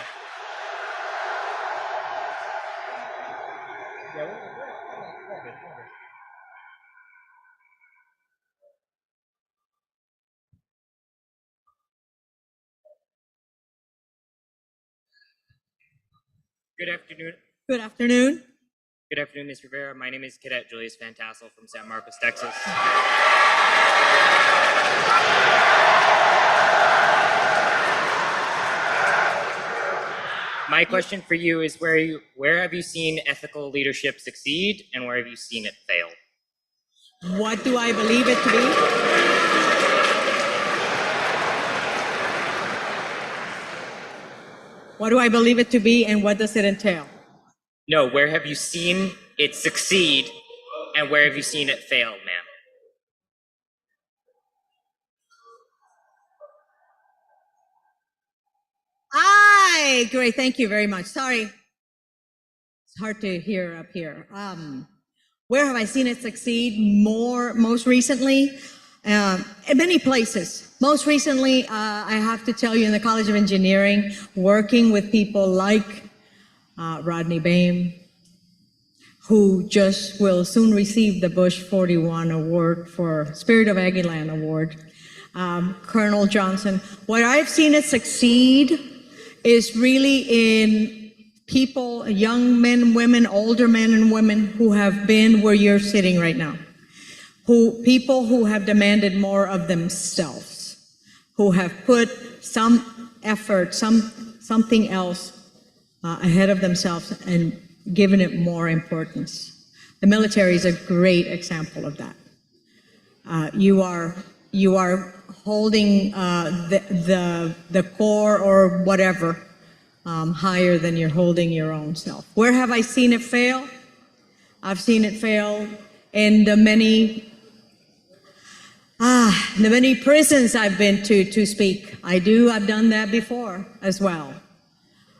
Good afternoon. Good afternoon. Good afternoon, Ms. Rivera. My name is Cadet Julius Van Tassel from San Marcos, Texas. My question for you is where have you seen ethical leadership succeed and where have you seen it fail? What do I believe it to be? What do I believe it to be and what does it entail? No, where have you seen it succeed and where have you seen it fail, ma'am? Aye, great. Thank you very much. Sorry. It's hard to hear up here. Where have I seen it succeed most recently? In many places. Most recently, I have to tell you, in the College of Engineering, working with people like Rodney Bain, who just will soon receive the Bush 41 Award for Spirit of Aggieland Award. Colonel Johnson. What I've seen it succeed is really in people, young men, women, older men and women who have been where you're sitting right now. People who have demanded more of themselves, who have put some effort, something else ahead of themselves and given it more importance. The military is a great example of that. You are holding the core or whatever higher than you're holding your own self. Where have I seen it fail? I've seen it fail in the many prisons I've been to speak. I've done that before as well.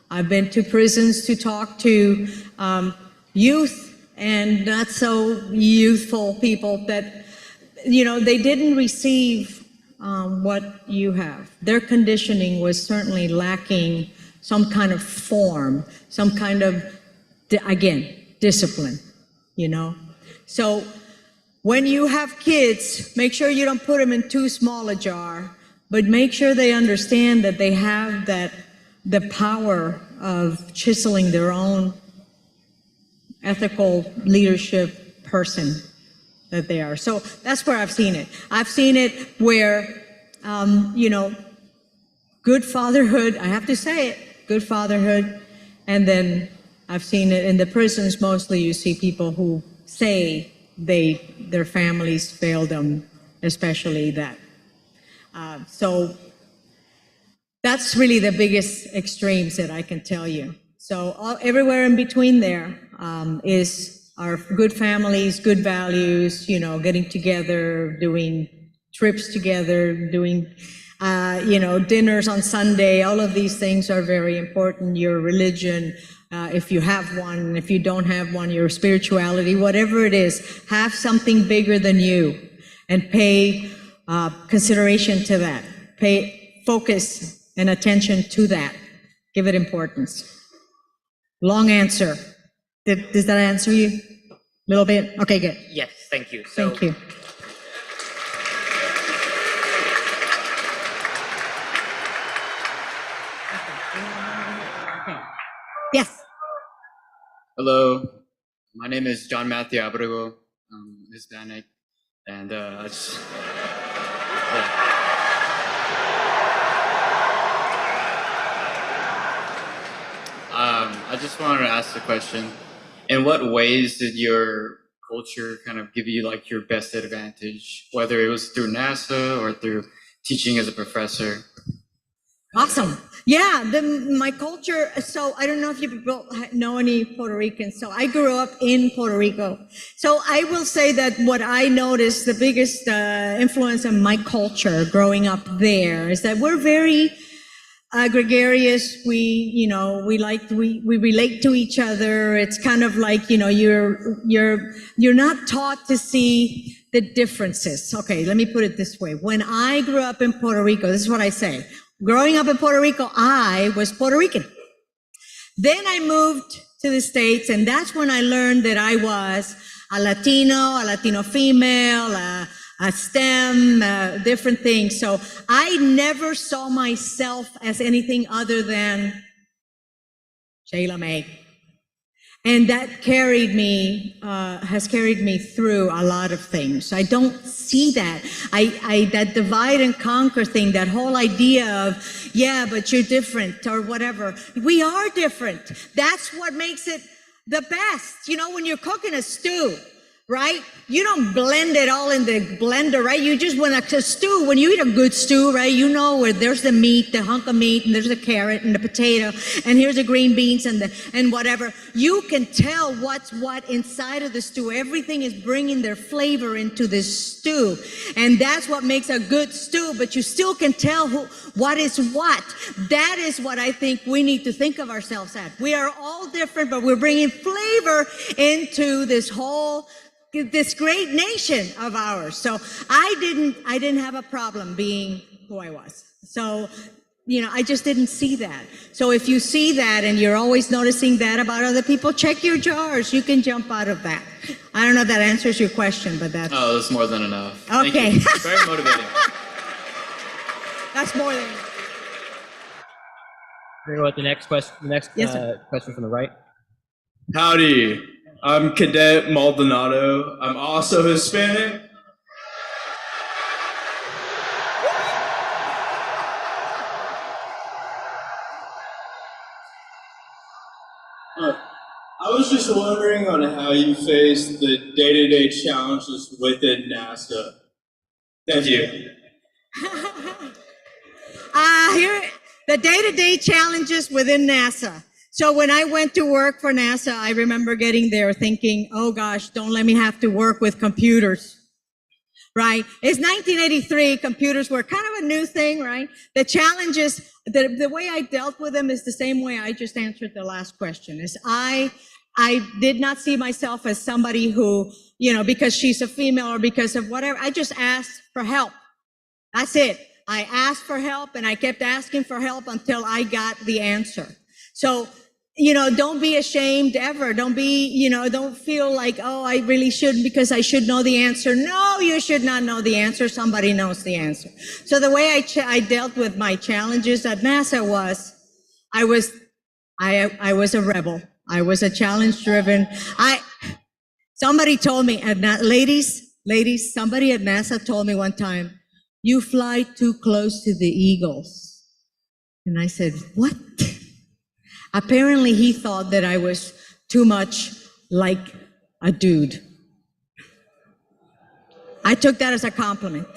I've been to prisons to talk to youth and not so youthful people that, they didn't receive what you have. Their conditioning was certainly lacking some kind of form, some kind of, again, discipline, So when you have kids, make sure you don't put them in too small a jar, but make sure they understand that they have the power of chiseling their own ethical leadership person that they are. So that's where I've seen it. I've seen it where, good fatherhood, I have to say it, good fatherhood. And then I've seen it in the prisons. Mostly you see people who say their families failed them, especially that. So that's really the biggest extremes that I can tell you. So everywhere in between there is our good families, good values, getting together, doing trips together, doing, dinners on Sunday. All of these things are very important. Your religion, if you have one, if you don't have one, your spirituality, whatever it is, have something bigger than you and pay consideration to that. Pay focus and attention to that. Give it importance. Long answer. Does that answer you? A little bit? Okay, good. Yes, thank you. Thank you. Yes. Hello, my name is John Matthew Abrego. I'm Hispanic, and I just wanted to ask the question: in what ways did your culture kind of give you like your best advantage, whether it was through NASA or through teaching as a professor? Awesome. Yeah, my culture. So I don't know if you people know any Puerto Ricans. So I grew up in Puerto Rico. So I will say that what I noticed, the biggest influence on my culture growing up there is that we're very gregarious. We relate to each other. It's kind of like, you're not taught to see the differences. Okay, let me put it this way. When I grew up in Puerto Rico, this is what I say. Growing up in Puerto Rico, I was Puerto Rican. Then I moved to the States, and that's when I learned that I was a Latino female, a STEM, different things. So I never saw myself as anything other than Shayla May. And that has carried me through a lot of things. I don't see that. That divide and conquer thing, that whole idea of, yeah, but you're different or whatever. We are different. That's what makes it the best. When you're cooking a stew, right? You don't blend it all in the blender, right? You just, when a stew, when you eat a good stew, right? You know where there's the meat, the hunk of meat, and there's the carrot and the potato, and here's the green beans and whatever. You can tell what's what inside of the stew. Everything is bringing their flavor into this stew. And that's what makes a good stew, but you still can tell what is what. That is what I think we need to think of ourselves as. We are all different, but we're bringing flavor into this great nation of ours. So I didn't have a problem being who I was. So, I just didn't see that. So if you see that and you're always noticing that about other people, check your jars. You can jump out of that. I don't know if that answers your question, but that's... Oh, that's more than enough. Okay. Thank you. Very motivating. That's more than... We're going to go with the next question. Yes, sir. Question from the right. Howdy, I'm Cadet Maldonado. I'm also Hispanic. I was just wondering on how you face the day-to-day challenges within NASA. Thank you. Here, the day-to-day challenges within NASA. So when I went to work for NASA, I remember getting there thinking, oh gosh, don't let me have to work with computers, right? It's 1983, computers were kind of a new thing, right? The challenges, the way I dealt with them is the same way I just answered the last question, is I did not see myself as somebody who, because she's a female or because of whatever, I just asked for help. That's it. I asked for help and I kept asking for help until I got the answer. So, don't be ashamed ever. Don't feel like, oh, I really shouldn't because I should know the answer. No, you should not know the answer. Somebody knows the answer. So the way I dealt with my challenges at NASA was, I was a rebel. I was a challenge driven. Somebody told me, ladies, somebody at NASA told me one time, you fly too close to the eagles. And I said, what? Apparently he thought that I was too much like a dude. I took that as a compliment.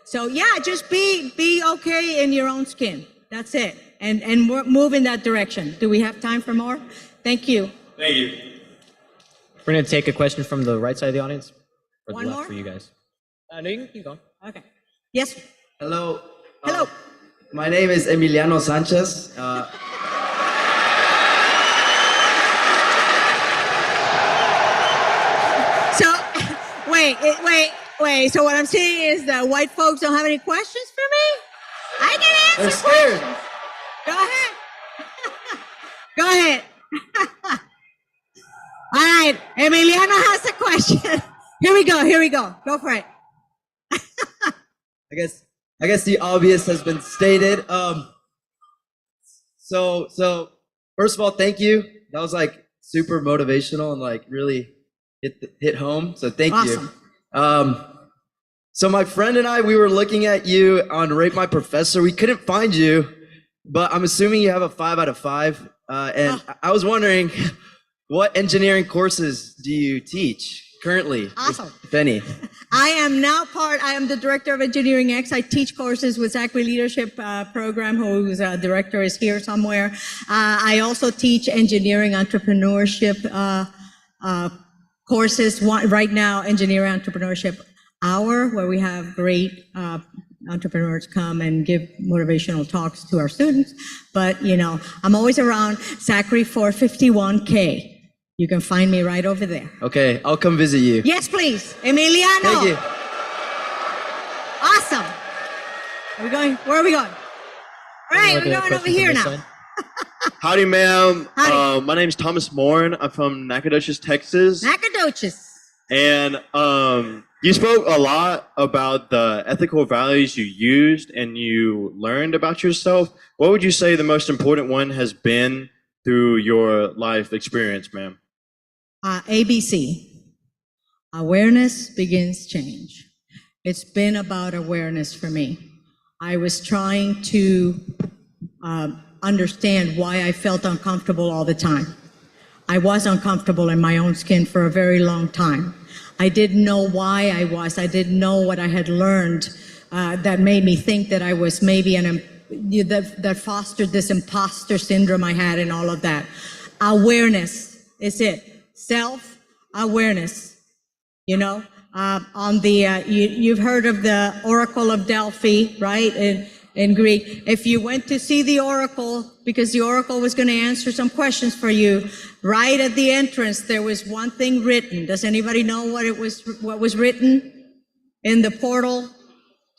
So yeah, just be okay in your own skin. That's it. And move in that direction. Do we have time for more? Thank you. Thank you. We're going to take a question from the right side of the audience. Or One the left more? for you guys. No, you can keep going. Okay. Yes. Hello. Hello. My name is Emiliano Sanchez. So, wait. So what I'm saying is that white folks don't have any questions for me? I can They're answer scared. questions. Go ahead. All right. Emiliano has a question. Here we go. Go for it. I guess the obvious has been stated. So first of all, thank you. That was like super motivational and like really hit home. So thank Awesome. you. So my friend and I, we were looking at you on Rate My Professor. We couldn't find you, but I'm assuming you have a 5 out of 5. And I was wondering, what engineering courses do you teach? currently? Awesome. If any. I am the director of Engineering X. I teach courses with Zachary Leadership Program, whose director is here somewhere. I also teach engineering entrepreneurship courses. Right now, Engineering Entrepreneurship Hour, where we have great entrepreneurs come and give motivational talks to our students. But, I'm always around Zachary 451K. You can find me right over there. Okay, I'll come visit you. Yes, please. Emiliano. Thank you. Awesome. Where are we going? All right, we're going over here now. Howdy, ma'am. Howdy. My name's Thomas Morin. I'm from Nacogdoches, Texas. Nacogdoches. And you spoke a lot about the ethical values you used and you learned about yourself. What would you say the most important one has been through your life experience, ma'am? ABC. Awareness begins change. It's been about awareness for me. I was trying to understand why I felt uncomfortable all the time. I was uncomfortable in my own skin for a very long time. I didn't know why I was. I didn't know what I had learned that made me think that I was maybe that fostered this imposter syndrome I had and all of that. Awareness is it. Self-awareness. You've heard of the Oracle of Delphi, right? In Greek. If you went to see the Oracle, because the Oracle was going to answer some questions for you, right at the entrance, there was one thing written. Does anybody know what was written in the portal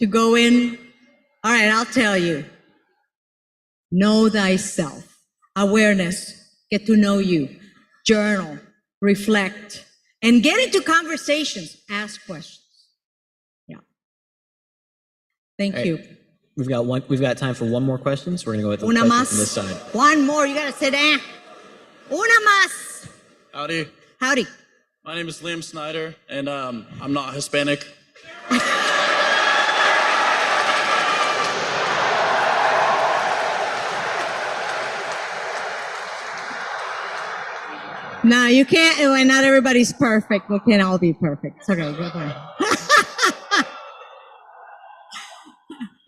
to go in? All right, I'll tell you. Know thyself. Awareness. Get to know you. Journal. Reflect. And get into conversations. Ask questions. Yeah. Thank you. We've got time for one more question, so we're gonna go with the Una question más. from this side. One more. You gotta sit down. Una más. Howdy, Howdy. my name is Liam Snyder, and I'm not Hispanic. No, you can't. Not everybody's perfect. We can't all be perfect. It's okay. Go ahead.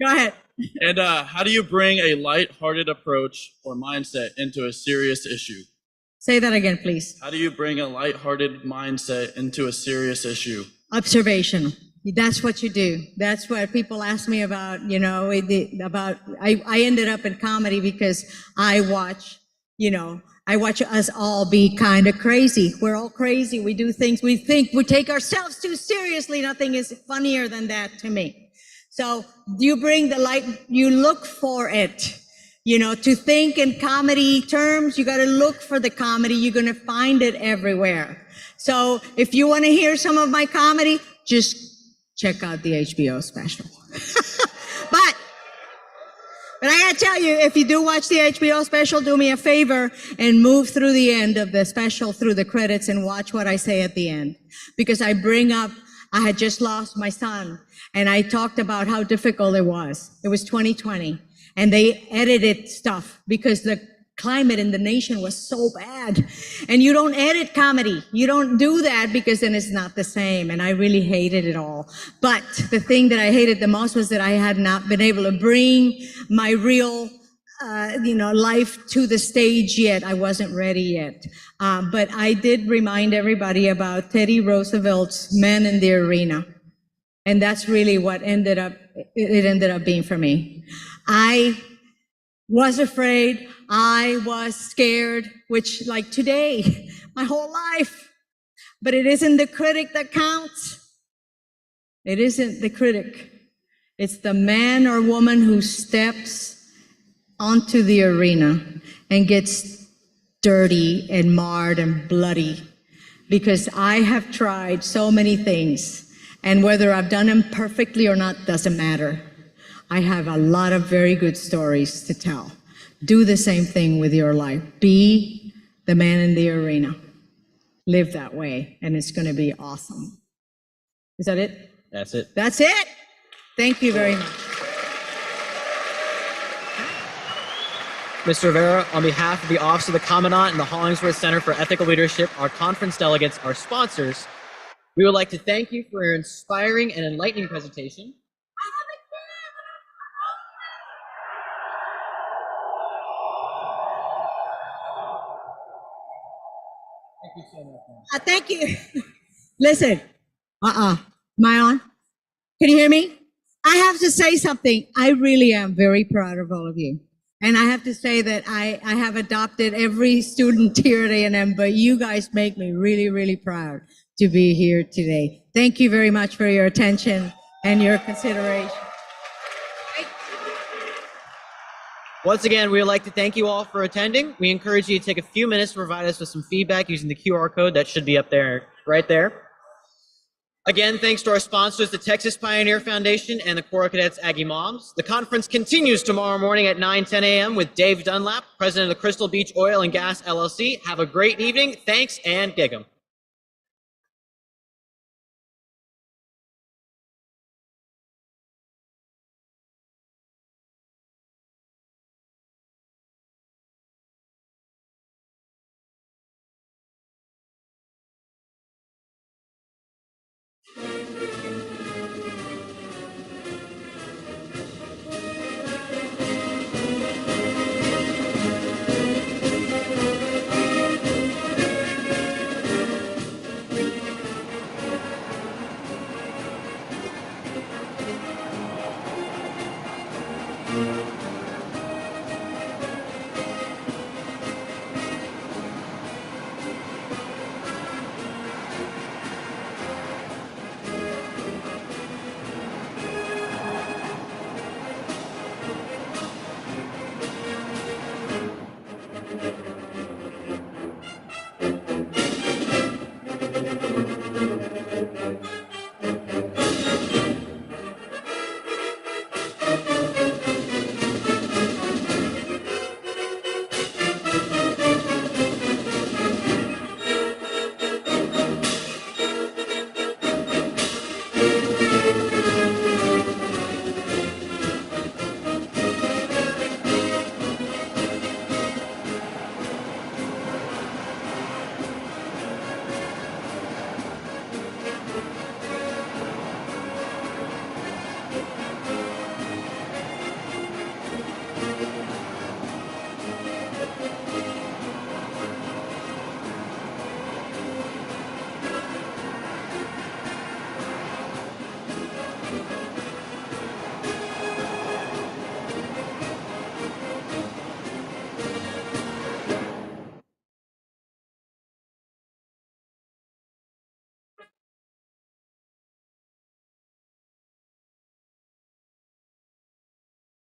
Go ahead. And how do you bring a light-hearted approach or mindset into a serious issue? Say that again, please. How do you bring a light-hearted mindset into a serious issue? Observation. That's what you do. That's what people ask me about, I ended up in comedy because I watch us all be kind of crazy. We're all crazy. We do things, we think, we take ourselves too seriously. Nothing is funnier than that to me. So you bring the light, you look for it. To think in comedy terms, you got to look for the comedy. You're going to find it everywhere. So if you want to hear some of my comedy, just check out the HBO special. But I gotta tell you, if you do watch the HBO special, do me a favor and move through the end of the special, through the credits, and watch what I say at the end. Because I had just lost my son, and I talked about how difficult it was. It was 2020, and they edited stuff because the climate in the nation was so bad. And you don't edit comedy. You don't do that because then it's not the same. And I really hated it all. But the thing that I hated the most was that I had not been able to bring my real, life to the stage yet. I wasn't ready yet. But I did remind everybody about Teddy Roosevelt's Men in the Arena. And that's really what it ended up being for me. I was afraid. I was scared, which like today, my whole life. But it isn't the critic that counts. It isn't the critic. It's the man or woman who steps onto the arena and gets dirty and marred and bloody. Because I have tried so many things, and whether I've done them perfectly or not doesn't matter. I have a lot of very good stories to tell. Do the same thing with your life. Be the man in the arena. Live that way, and it's going to be awesome. Is that it? That's it. That's it. Thank you very much. Mr. Rivera, on behalf of the Office of the Commandant and the Hollingsworth Center for Ethical Leadership, our conference delegates, our sponsors, We would like to thank you for your inspiring and enlightening presentation. Thank you so much, man. Thank you. Listen, am I on? Can you hear me? I have to say something. I really am very proud of all of you. And I have to say that I have adopted every student here at A&M, but you guys make me really, really proud to be here today. Thank you very much for your attention and your consideration. Once again, we would like to thank you all for attending. We encourage you to take a few minutes to provide us with some feedback using the QR code that should be up there, right there. Again, thanks to our sponsors, the Texas Pioneer Foundation and the Corps Cadets Aggie Moms. The conference continues tomorrow morning at 9:10 a.m. with Dave Dunlap, president of the Crystal Beach Oil and Gas LLC. Have a great evening. Thanks, and gig 'em.